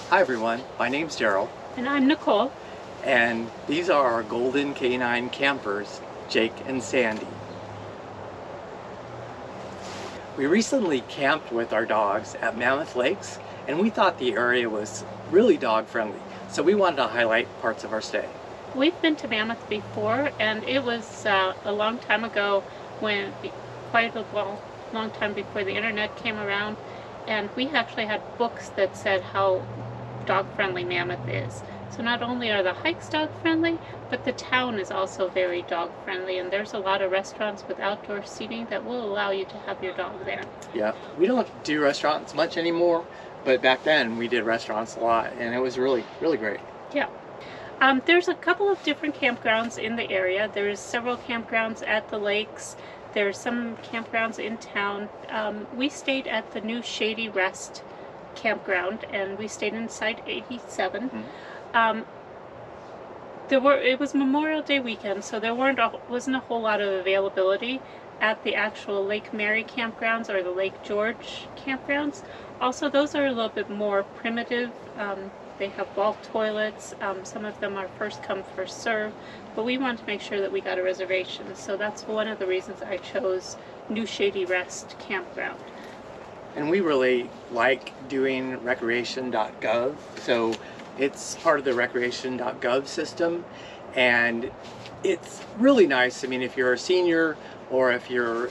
Hi everyone, my name's Daryl, And I'm Nicole. and these are our golden canine campers, Jake and Sandy. We recently camped with our dogs at Mammoth Lakes, and we thought the area was really dog friendly, so we wanted to highlight parts of our stay. We've been to Mammoth before, and it was a long time ago, when quite a long time before the internet came around, and we actually had books that said how dog-friendly Mammoth is. So not only are the hikes dog-friendly, but the town is also very dog-friendly, and there's a lot of restaurants with outdoor seating that will allow you to have your dog there. Yeah, we don't do restaurants much anymore, but back then we did restaurants a lot, and it was really great. Yeah. There's a couple of different campgrounds in the area. There's several campgrounds at the lakes. There's some campgrounds in town. We stayed at the new Shady Rest campground, and we stayed in Site 87. Mm-hmm. It was Memorial Day weekend, so there wasn't a whole lot of availability at the actual Lake Mary campgrounds or the Lake George campgrounds. Also, those are a little bit more primitive. They have vault toilets. Some of them are first come, first serve, but we wanted to make sure that we got a reservation. So that's one of the reasons I chose New Shady Rest Campground. And we really like doing recreation.gov, so it's part of the recreation.gov system, and it's really nice. I mean, if you're a senior or if you're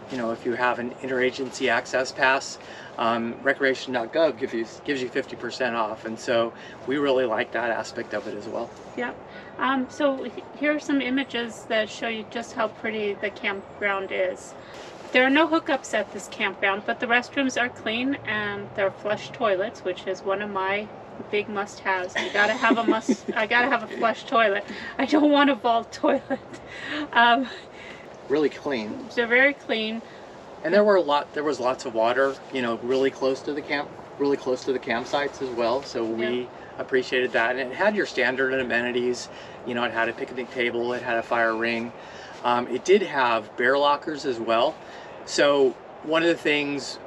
if you have an interagency access pass, recreation.gov gives you 50% off, and so we really like that aspect of it as well. Yeah. So here are some images that show you just how pretty the campground is. There are no hookups at this campground, but the restrooms are clean and they're flush toilets, which is one of my big must-haves. I gotta have a flush toilet. I don't want a vault toilet. Really clean. They're very clean. And there was lots of water, really close to the campsites as well. So we appreciated that. And it had your standard amenities. It had a picnic table, it had a fire ring. It did have bear lockers as well. So one of the things,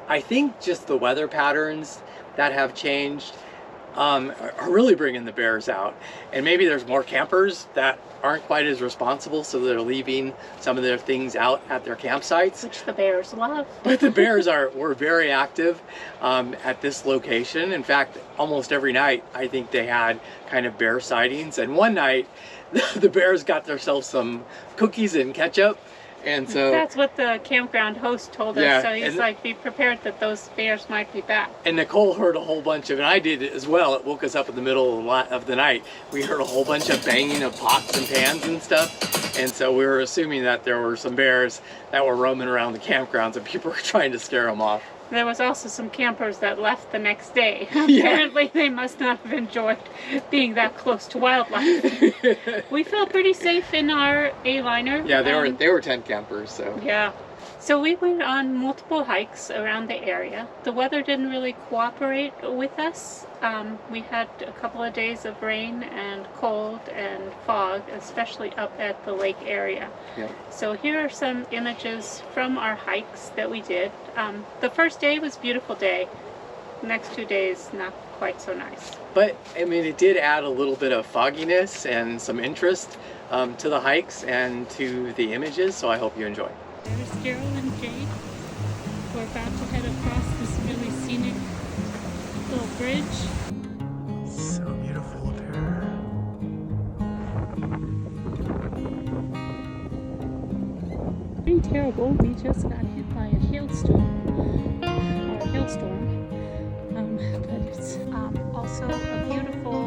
I think just the weather patterns that have changed are really bringing the bears out. And maybe there's more campers that aren't quite as responsible, so they're leaving some of their things out at their campsites. Which the bears love. But the bears were very active at this location. In fact, almost every night I think they had kind of bear sightings. And one night the bears got themselves some cookies and ketchup. And so that's what the campground host told us. Yeah, so he's like, be prepared that those bears might be back. And Nicole heard a whole bunch of, and I did it as well. It woke us up in the middle of the night. We heard a whole bunch of banging of pots and pans and stuff. And so we were assuming that there were some bears that were roaming around the campgrounds and people were trying to scare them off. There was also some campers that left the next day. Apparently they must not have enjoyed being that close to wildlife. We felt pretty safe in our A-liner. Yeah, they were tent campers, so. Yeah. So we went on multiple hikes around the area. The weather didn't really cooperate with us. We had a couple of days of rain and cold and fog, especially up at the lake area. Yeah. So here are some images from our hikes that we did. The first day was a beautiful day. The next 2 days, not quite so nice. But, I mean, it did add a little bit of fogginess and some interest to the hikes and to the images, so I hope you enjoy. There's Daryl and Jade. We're about to head across this really scenic little bridge. So beautiful up here. Pretty terrible. We just got hit by a hailstorm. But it's also a beautiful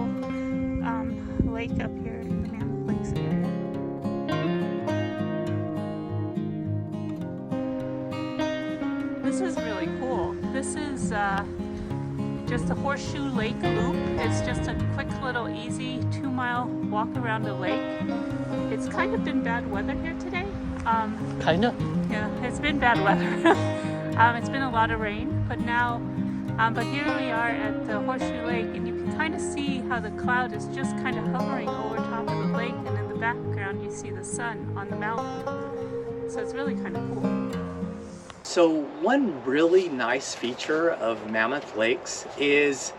lake up here in the Mammoth Lakes area. This is really cool. This is just a horseshoe lake loop. It's just a quick little easy 2-mile walk around the lake. It's kind of been bad weather here today. Kinda? Yeah, it's been bad weather. It's been a lot of rain, but here we are at the Horseshoe Lake, and you can kind of see how the cloud is just kind of hovering over top of the lake, and in the background you see the sun on the mountain. So it's really kind of cool. So one really nice feature of Mammoth Lakes is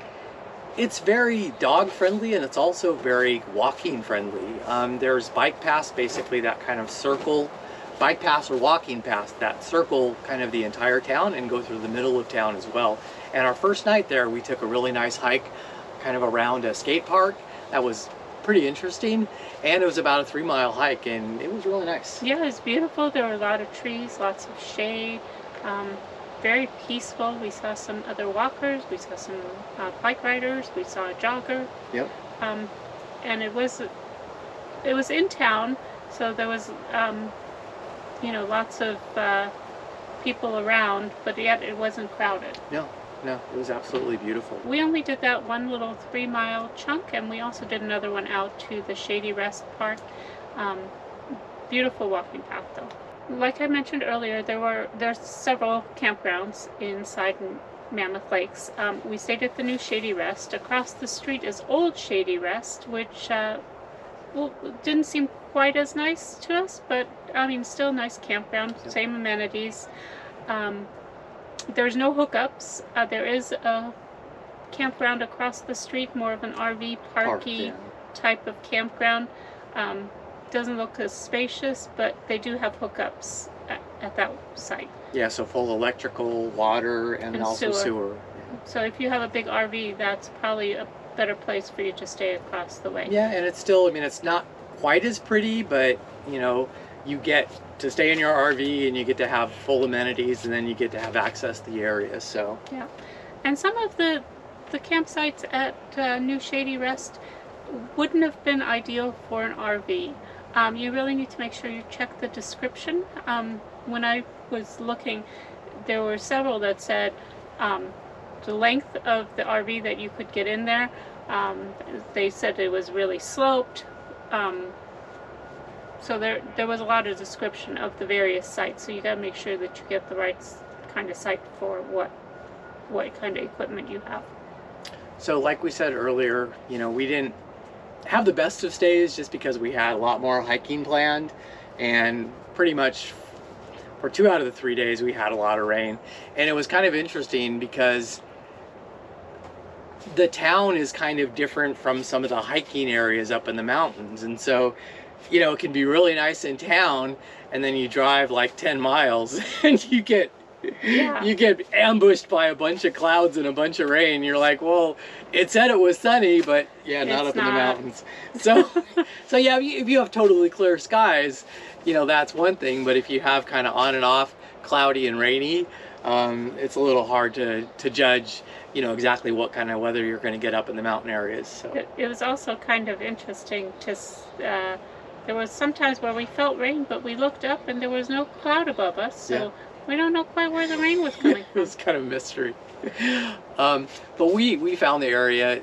it's very dog friendly and it's also very walking friendly. There's bike paths, basically that kind of circle, bike paths or walking paths that circle kind of the entire town and go through the middle of town as well. And our first night there, we took a really nice hike kind of around a skate park. That was pretty interesting, and it was about a 3-mile hike, and it was really nice. Yeah, it was beautiful. There were a lot of trees, lots of shade, very peaceful. We saw some other walkers, we saw some bike riders, we saw a jogger. Yep. And it was in town, so there was lots of people around, but yet it wasn't crowded. No, it was absolutely beautiful. We only did that one little 3-mile chunk, and we also did another one out to the Shady Rest Park. Beautiful walking path, though. Like I mentioned earlier, there's several campgrounds inside Mammoth Lakes. We stayed at the new Shady Rest. Across the street is Old Shady Rest, which didn't seem quite as nice to us, but I mean, still nice campground, same amenities. There's no hookups. There is a campground across the street, more of an RV parky type of campground. Doesn't look as spacious, but they do have hookups at that site. Yeah, so full electrical, water, and also sewer. So if you have a big RV, that's probably a better place for you to stay across the way. Yeah, and it's still, I mean, it's not quite as pretty, but you get to stay in your RV and you get to have full amenities, and then you get to have access to the area. So yeah, and some of the campsites at New Shady Rest wouldn't have been ideal for an RV. You really need to make sure you check the description. When I was looking, there were several that said the length of the RV that you could get in there. They said it was really sloped. So there was a lot of description of the various sites. So you got to make sure that you get the right kind of site for what kind of equipment you have. So like we said earlier, we didn't have the best of stays just because we had a lot more hiking planned, and pretty much for 2 out of the 3 days we had a lot of rain. And it was kind of interesting because the town is kind of different from some of the hiking areas up in the mountains, and so it can be really nice in town, and then you drive like 10 miles and you get ambushed by a bunch of clouds and a bunch of rain. You're like, well, it said it was sunny, but not up in the mountains. So yeah, if you have totally clear skies, that's one thing, but if you have kind of on and off cloudy and rainy, it's a little hard to judge exactly what kind of weather you're going to get up in the mountain areas. So it was also kind of interesting to there was some times where we felt rain, but we looked up and there was no cloud above us, so we don't know quite where the rain was coming from. It was kind of a mystery. But we found the area.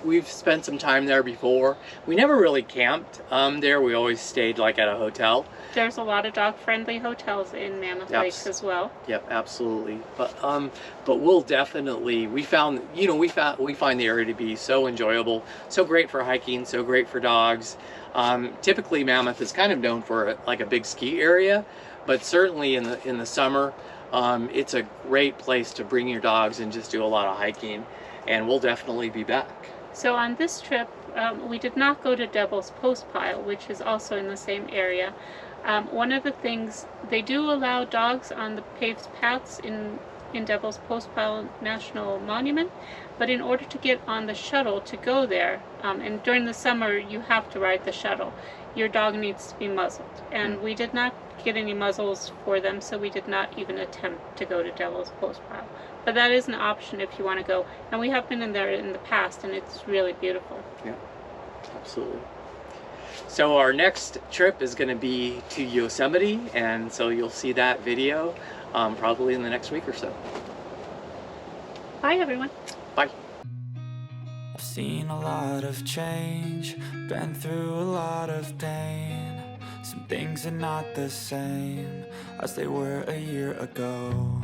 We've spent some time there before. We never really camped there. We always stayed like at a hotel. There's a lot of dog-friendly hotels in Mammoth Lakes as well. Yep, absolutely. But we'll definitely, we find the area to be so enjoyable, so great for hiking, so great for dogs. Typically Mammoth is kind of known for like a big ski area, but certainly in the summer, it's a great place to bring your dogs and just do a lot of hiking, and we'll definitely be back. So on this trip, we did not go to Devil's Postpile, which is also in the same area. One of the things, they do allow dogs on the paved paths in Devil's Postpile National Monument, but in order to get on the shuttle to go there, and during the summer you have to ride the shuttle, your dog needs to be muzzled. And we did not get any muzzles for them, so we did not even attempt to go to Devil's Postpile. But that is an option if you want to go. And we have been in there in the past, and it's really beautiful. Yeah, absolutely. So our next trip is going to be to Yosemite, and so you'll see that video probably in the next week or so. Bye, everyone. Bye. I've seen a lot of change, been through a lot of pain. Some things are not the same as they were a year ago,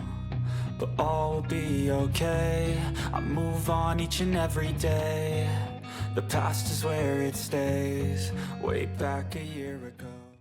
but all will be okay. I move on each and every day. The past is where it stays, way back a year ago.